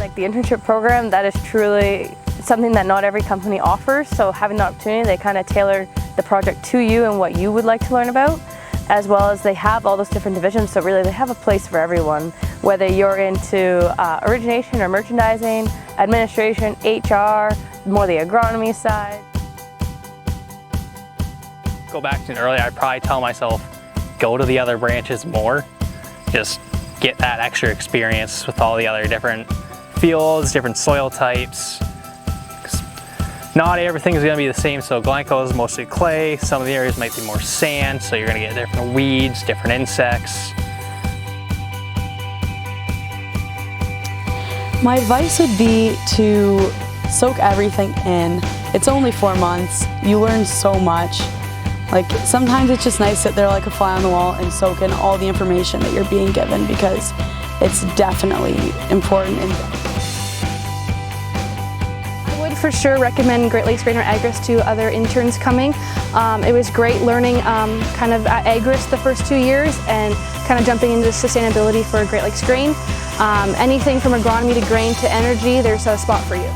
Like the internship program, that is truly something that not every company offers, so having the opportunity, they kind of tailor the project to you and what you would like to learn about, as well as they have all those different divisions, so really they have a place for everyone, whether you're into origination or merchandising, administration, HR, more the agronomy side. Go back to earlier, I'd probably tell myself, go to the other branches more, just get that extra experience with all the other different fields, different soil types. Not everything is going to be the same, so Glencoe is mostly clay, some of the areas might be more sand, so you're going to get different weeds, different insects. My advice would be to soak everything in. It's only 4 months, you learn so much. Like sometimes it's just nice to sit there like a fly on the wall and soak in all the information that you're being given, because it's definitely important. I would for sure recommend Great Lakes Grain or AGRIS to other interns coming. It was great learning kind of at AGRIS the first 2 years and kind of jumping into sustainability for Great Lakes Grain. Anything from agronomy to grain to energy, there's a spot for you.